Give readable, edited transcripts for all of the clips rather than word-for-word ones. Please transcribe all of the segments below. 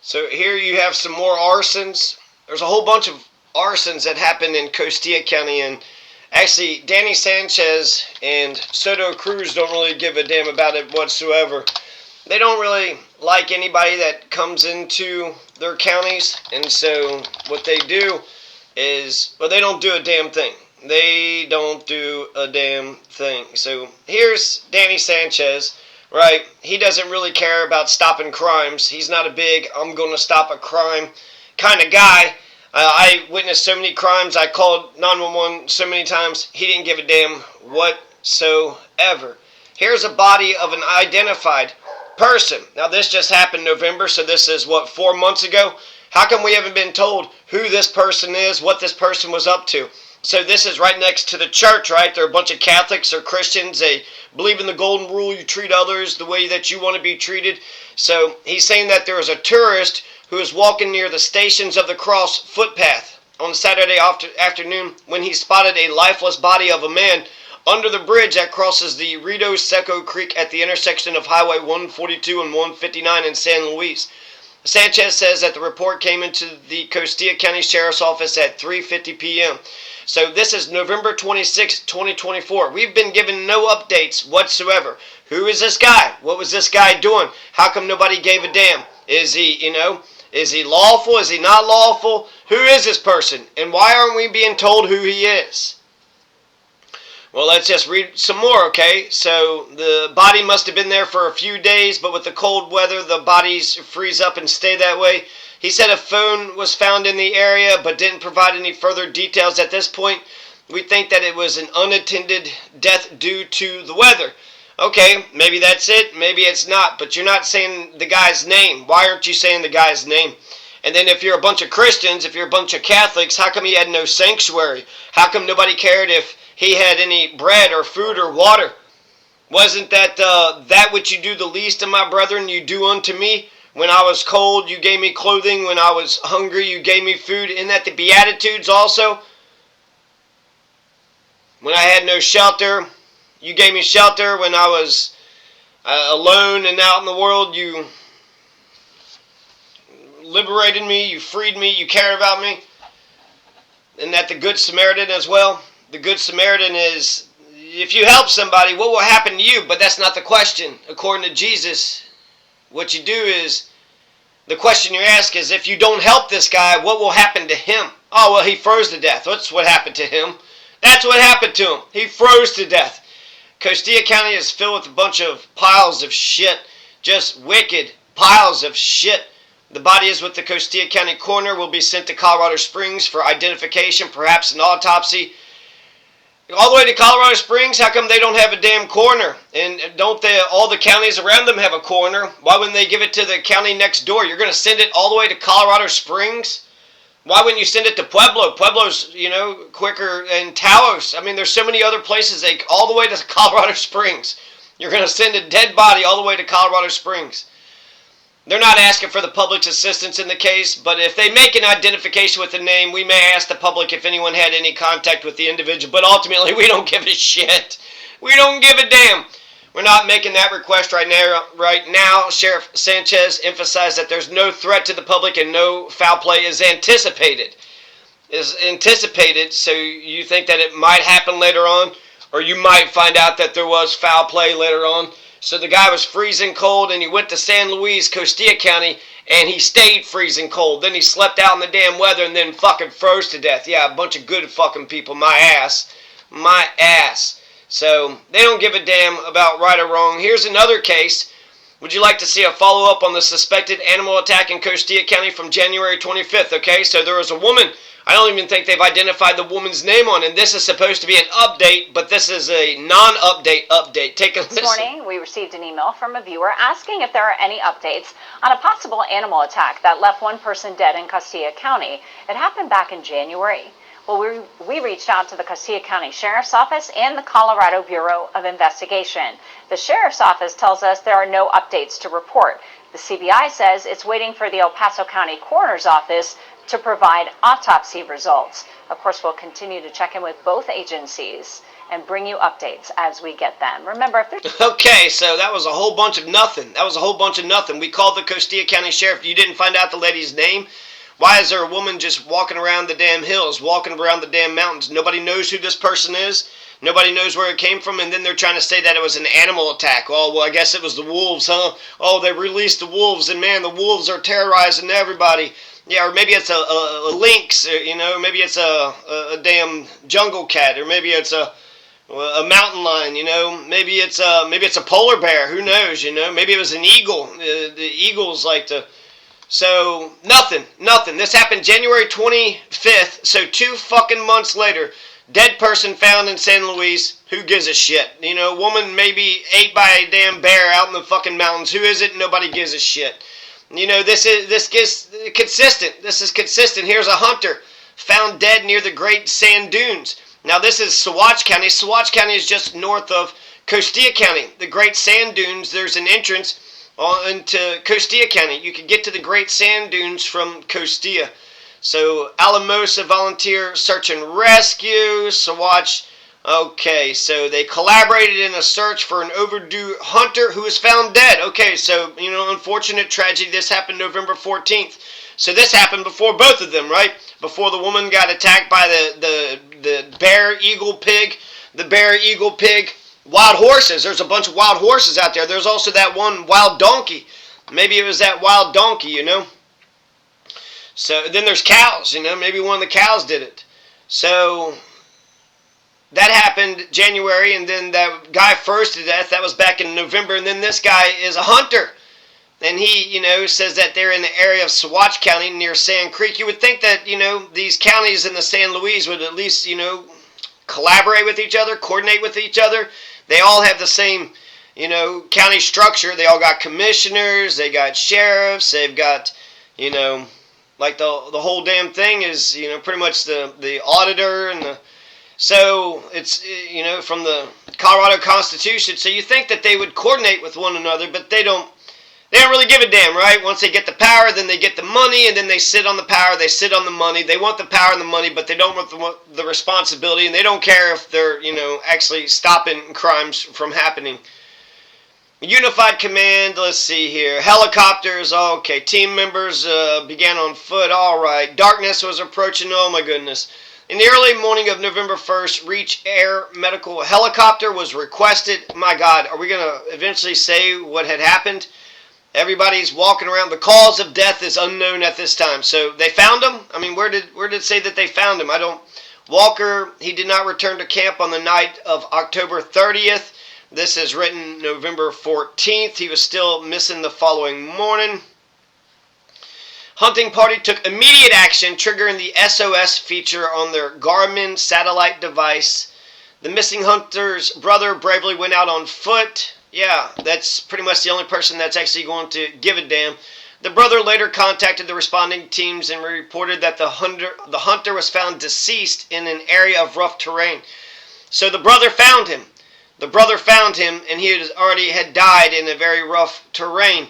So here you have some more arsons. There's a whole bunch of arsons that happened in Costilla County, and actually Danny Sanchez and Soto Cruz don't really give a damn about it whatsoever. They don't really like anybody that comes into their counties, and so what they do is, well, they don't do a damn thing. They don't do a damn thing. So here's Danny Sanchez, right? He doesn't really care about stopping crimes. He's not a big, I'm going to stop a crime kind of guy. I witnessed so many crimes. I called 911 so many times. He didn't give a damn whatsoever. Here's a body of an identified person. Now, this just happened in November, so this is, 4 months ago? How come we haven't been told who this person is, what this person was up to? So this is right next to the church, right? They're a bunch of Catholics or Christians. They believe in the golden rule. You treat others the way that you want to be treated. So he's saying that there was a tourist who was walking near the Stations of the Cross footpath on Saturday afternoon when he spotted a lifeless body of a man under the bridge that crosses the Rito Seco Creek at the intersection of Highway 142 and 159 in San Luis. Sanchez says that the report came into the Costilla County Sheriff's Office at 3:50 p.m. So this is November 26, 2024. We've been given no updates whatsoever. Who is this guy? What was this guy doing? How come nobody gave a damn? Is he, is he lawful? Is he not lawful? Who is this person? And why aren't we being told who he is? Well, let's just read some more, okay? So the body must have been there for a few days, but with the cold weather, the bodies freeze up and stay that way. He said a phone was found in the area, but didn't provide any further details at this point. We think that it was an unattended death due to the weather. Okay, maybe that's it, maybe it's not, but you're not saying the guy's name. Why aren't you saying the guy's name? And then if you're a bunch of Christians, if you're a bunch of Catholics, how come he had no sanctuary? How come nobody cared if he had any bread or food or water? Wasn't that which you do the least of my brethren, you do unto me? When I was cold, you gave me clothing. When I was hungry, you gave me food. Isn't that the Beatitudes also? When I had no shelter, you gave me shelter. When I was alone and out in the world, you liberated me, you freed me, you cared about me. Isn't that the Good Samaritan as well? The Good Samaritan is, if you help somebody, what will happen to you? But that's not the question. According to Jesus, what you do is, the question you ask is, if you don't help this guy, what will happen to him? Oh, well, he froze to death. That's what happened to him. That's what happened to him. He froze to death. Costilla County is filled with a bunch of piles of shit. Just wicked piles of shit. The body is with the Costilla County coroner, will be sent to Colorado Springs for identification, perhaps an autopsy. All the way to Colorado Springs, how come they don't have a damn coroner? And don't all the counties around them have a coroner? Why wouldn't they give it to the county next door? You're going to send it all the way to Colorado Springs? Why wouldn't you send it to Pueblo? Pueblo's, quicker, and Taos. I mean, there's so many other places, all the way to Colorado Springs. You're going to send a dead body all the way to Colorado Springs. They're not asking for the public's assistance in the case, but if they make an identification with the name, we may ask the public if anyone had any contact with the individual, but ultimately we don't give a shit. We don't give a damn. We're not making that request right now. Sheriff Sanchez emphasized that there's no threat to the public and no foul play is anticipated. So you think that it might happen later on, or you might find out that there was foul play later on. So the guy was freezing cold, and he went to San Luis, Costilla County, and he stayed freezing cold. Then he slept out in the damn weather and then fucking froze to death. Yeah, a bunch of good fucking people. My ass. My ass. So they don't give a damn about right or wrong. Here's another case. Would you like to see a follow-up on the suspected animal attack in Costilla County from January 25th? Okay, so there was a woman. I don't even think they've identified the woman's name on it. And this is supposed to be an update, but this is a non-update update. Take a listen. This morning, we received an email from a viewer asking if there are any updates on a possible animal attack that left one person dead in Costilla County. It happened back in January. Well, we reached out to the Costilla County Sheriff's Office and the Colorado Bureau of Investigation. The Sheriff's Office tells us there are no updates to report. The CBI says it's waiting for the El Paso County Coroner's Office to provide autopsy results. Of course, we'll continue to check in with both agencies and bring you updates as we get them. Remember, if there's... Okay, so that was a whole bunch of nothing. We called the Costilla County Sheriff. You didn't find out the lady's name? Why is there a woman just walking around the damn hills, walking around the damn mountains? Nobody knows who this person is. Nobody knows where it came from, and then they're trying to say that it was an animal attack. Oh, well, I guess it was the wolves, huh? Oh, they released the wolves, and man, the wolves are terrorizing everybody. Yeah, or maybe it's a lynx, maybe it's a damn jungle cat, or maybe it's a mountain lion, maybe it's a polar bear, who knows, maybe it was an eagle. The eagles like to... So, nothing. This happened January 25th, so 2 fucking months later. Dead person found in San Luis. Who gives a shit? Woman maybe ate by a damn bear out in the fucking mountains. Who is it? Nobody gives a shit. This is consistent. This is consistent. Here's a hunter found dead near the Great Sand Dunes. Now, this is Saguache County. Saguache County is just north of Costilla County. The Great Sand Dunes, there's an entrance into Costilla County. You can get to the Great Sand Dunes from Costilla. So, Alamosa Volunteer Search and Rescue, Saguache. Okay, so they collaborated in a search for an overdue hunter who was found dead. Okay, so, unfortunate tragedy. This happened November 14th. So this happened before both of them, right? Before the woman got attacked by the bear, eagle, pig. The bear, eagle, pig. Wild horses. There's a bunch of wild horses out there. There's also that one wild donkey. Maybe it was that wild donkey, So then there's cows, Maybe one of the cows did it. So that happened January, and then that guy froze to death. That was back in November, and then this guy is a hunter. And he, says that they're in the area of Saguache County near Sand Creek. You would think that, these counties in the San Luis would at least, collaborate with each other, coordinate with each other. They all have the same, county structure. They all got commissioners, they got sheriffs, they've got, like the whole damn thing is, pretty much the auditor and the... So it's, from the Colorado Constitution. So you think that they would coordinate with one another, but they don't really give a damn, right? Once they get the power, then they get the money, and then they sit on the power, they sit on the money. They want the power and the money, but they don't want the responsibility, and they don't care if they're, actually stopping crimes from happening. Unified Command, let's see here. Helicopters, okay. Team members began on foot, all right. Darkness was approaching, oh my goodness. In the early morning of November 1st, Reach Air Medical Helicopter was requested. My God, are we going to eventually say what had happened? Everybody's walking around. The cause of death is unknown at this time. So they found him? I mean, where did it say that they found him? Walker, he did not return to camp on the night of October 30th. This is written November 14th. He was still missing the following morning. Hunting party took immediate action, triggering the SOS feature on their Garmin satellite device. The missing hunter's brother bravely went out on foot. Yeah, that's pretty much the only person that's actually going to give a damn. The brother later contacted the responding teams and reported that the hunter was found deceased in an area of rough terrain. So the brother found him. And he already had died in a very rough terrain.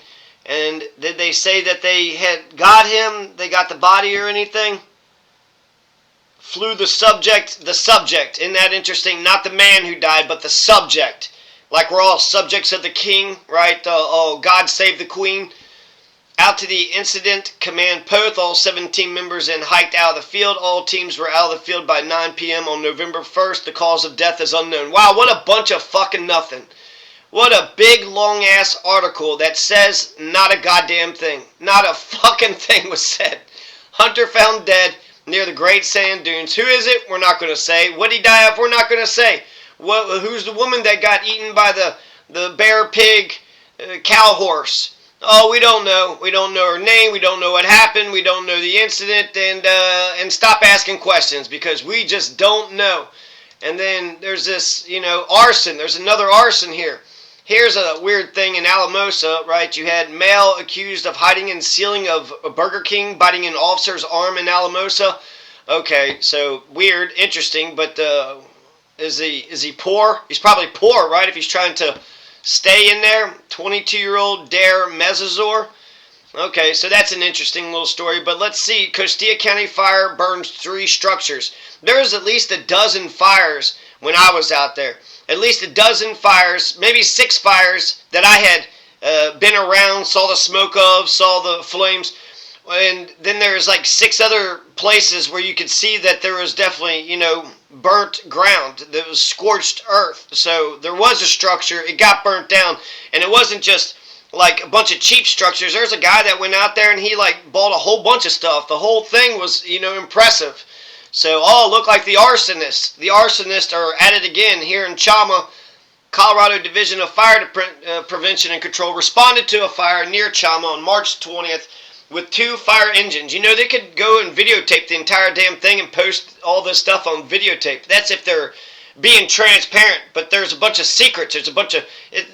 And did they say that they had got him? They got the body or anything? Flew the subject. Isn't that interesting? Not the man who died, but the subject. Like we're all subjects of the king, right? God save the queen. Out to the incident command post, all 17 members in hiked out of the field. All teams were out of the field by 9 p.m. on November 1st. The cause of death is unknown. Wow, what a bunch of fucking nothing. What a big, long-ass article that says not a goddamn thing. Not a fucking thing was said. Hunter found dead near the Great Sand Dunes. Who is it? We're not going to say. What did he die of? We're not going to say. Who's the woman that got eaten by the bear, pig, cow, horse? Oh, we don't know. We don't know her name. We don't know what happened. We don't know the incident. And stop asking questions because we just don't know. And then there's this, arson. There's another arson here. Here's a weird thing in Alamosa, right? You had male accused of hiding and stealing of a Burger King, biting an officer's arm in Alamosa. Okay, so weird, interesting, but is he poor? He's probably poor, right? If he's trying to stay in there. 22-year-old Dare Mezazor. Okay, so that's an interesting little story, but let's see. Costilla County fire burns 3 structures. There's at least a dozen fires when I was out there. At least a dozen fires, maybe 6 fires that I had been around, saw the smoke of, saw the flames. And then there's like 6 other places where you could see that there was definitely, burnt ground. There was scorched earth. So there was a structure. It got burnt down. And it wasn't just like a bunch of cheap structures. There's a guy that went out there and he like bought a whole bunch of stuff. The whole thing was, impressive. So, look like the arsonists. The arsonists are at it again here in Chama. Colorado Division of Fire Prevention and Control responded to a fire near Chama on March 20th with 2 fire engines. They could go and videotape the entire damn thing and post all this stuff on videotape. That's if they're being transparent, but there's a bunch of secrets. It's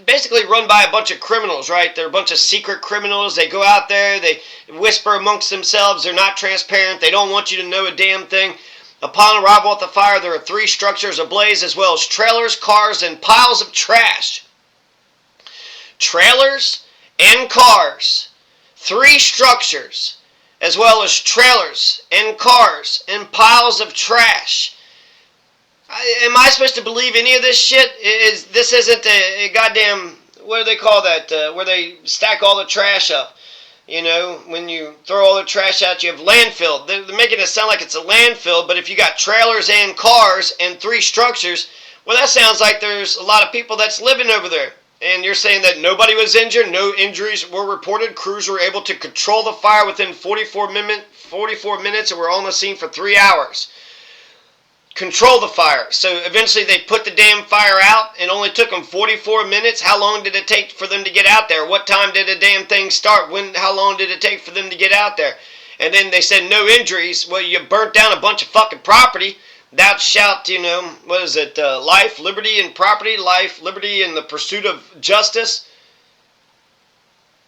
basically run by a bunch of criminals, right? They're a bunch of secret criminals. They go out there, they whisper amongst themselves. They're not transparent. They don't want you to know a damn thing. Upon arrival at the fire, there are 3 structures ablaze, as well as trailers, cars, and piles of trash. Trailers and cars. 3 structures, as well as trailers and cars and piles of trash. Am I supposed to believe any of this shit? This isn't a goddamn, what do they call that, where they stack all the trash up? When you throw all the trash out, you have landfill. They're making it sound like it's a landfill, but if you got trailers and cars and 3 structures, well, that sounds like there's a lot of people that's living over there. And you're saying that nobody was injured, no injuries were reported. Crews were able to control the fire within 44 minutes and were on the scene for 3 hours. Control the fire. So eventually they put the damn fire out and only took them 44 minutes. How long did it take for them to get out there? What time did the damn thing start? How long did it take for them to get out there? And then they said no injuries. Well, you burnt down a bunch of fucking property. Thou shalt, what is it? Life, liberty, and property. Life, liberty, and the pursuit of justice.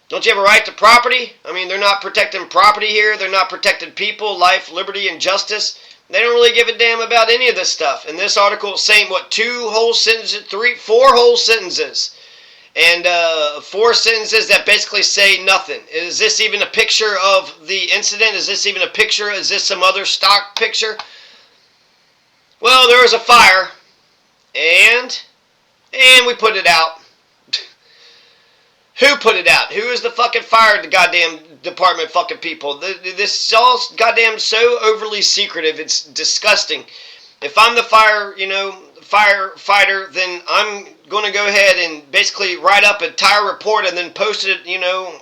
Don't you have a right to property? They're not protecting property here. They're not protecting people, life, liberty, and justice. They don't really give a damn about any of this stuff. And this article is saying, 2 whole sentences, 4 whole sentences. And 4 sentences that basically say nothing. Is this even a picture of the incident? Is this even a picture? Is this some other stock picture? Well, there was a fire. And we put it out. Who put it out? Who is the fucking fire goddamn department fucking people? This is all goddamn so overly secretive. It's disgusting. If I'm the firefighter, then I'm going to go ahead and basically write up an entire report and then post it,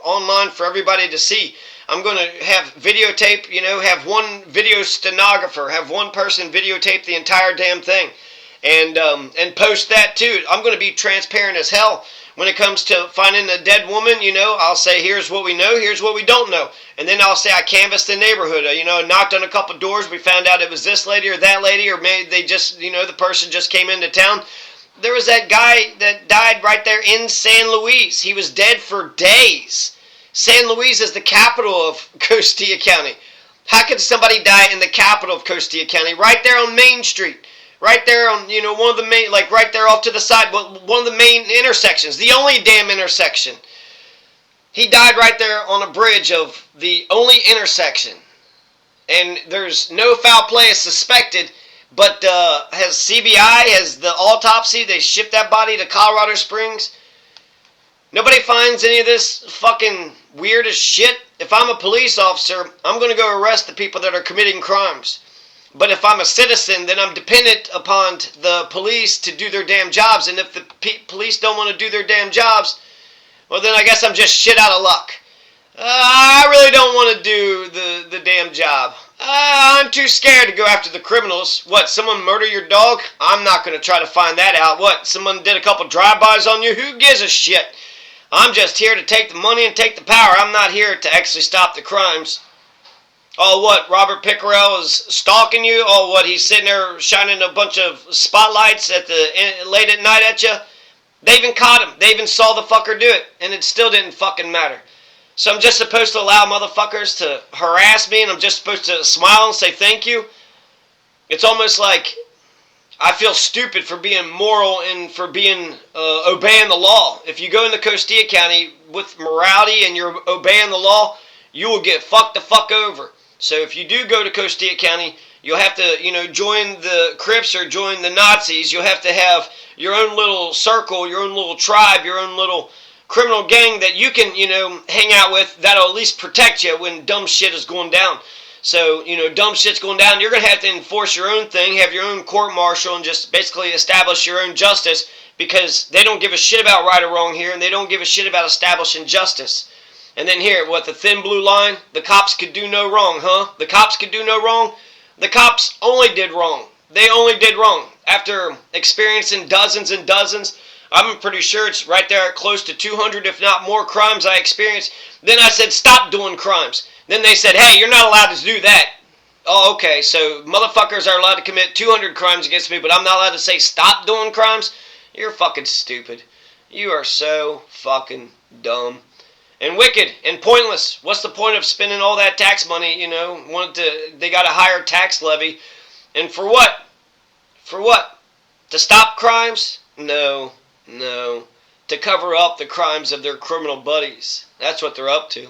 online for everybody to see. I'm going to have videotape, have one video stenographer, have one person videotape the entire damn thing and post that too. I'm going to be transparent as hell. When it comes to finding a dead woman, I'll say, here's what we know, here's what we don't know. And then I'll say I canvassed the neighborhood, knocked on a couple doors, we found out it was this lady or that lady, or maybe they just, the person just came into town. There was that guy that died right there in San Luis. He was dead for days. San Luis is the capital of Costilla County. How could somebody die in the capital of Costilla County? Right there on Main Street. Right there on, one of the main, like right there off to the side, one of the main intersections, the only damn intersection. He died right there on a bridge of the only intersection. And there's no foul play is suspected, but has CBI, has the autopsy, they shipped that body to Colorado Springs. Nobody finds any of this fucking weird as shit. If I'm a police officer, I'm going to go arrest the people that are committing crimes. But if I'm a citizen, then I'm dependent upon the police to do their damn jobs. And if the police don't want to do their damn jobs, well, then I guess I'm just shit out of luck. I really don't want to do the damn job. I'm too scared to go after the criminals. What, someone murder your dog? I'm not going to try to find that out. What, someone did a couple drive-bys on you? Who gives a shit? I'm just here to take the money and take the power. I'm not here to actually stop the crimes. Oh, what, Robert Pickerel is stalking you? Oh, what, he's sitting there shining a bunch of spotlights late at night at you? They even caught him. They even saw the fucker do it, and it still didn't fucking matter. So I'm just supposed to allow motherfuckers to harass me, and I'm just supposed to smile and say thank you? It's almost like I feel stupid for being moral and for being obeying the law. If you go into Costilla County with morality and you're obeying the law, you will get fucked the fuck over. So if you do go to Costilla County, you'll have to, join the Crips or join the Nazis. You'll have to have your own little circle, your own little tribe, your own little criminal gang that you can, hang out with that'll at least protect you when dumb shit is going down. So, dumb shit's going down. You're going to have to enforce your own thing, have your own court-martial, and just basically establish your own justice because they don't give a shit about right or wrong here, and they don't give a shit about establishing justice. And then here, the thin blue line? The cops could do no wrong, huh? The cops could do no wrong? The cops only did wrong. They only did wrong. After experiencing dozens and dozens, I'm pretty sure it's right there close to 200, if not more, crimes I experienced. Then I said, stop doing crimes. Then they said, hey, you're not allowed to do that. Oh, okay, so motherfuckers are allowed to commit 200 crimes against me, but I'm not allowed to say stop doing crimes? You're fucking stupid. You are so fucking dumb. And wicked and pointless. What's the point of spending all that tax money, they got a higher tax levy. And for what? For what? To stop crimes? No. To cover up the crimes of their criminal buddies. That's what they're up to.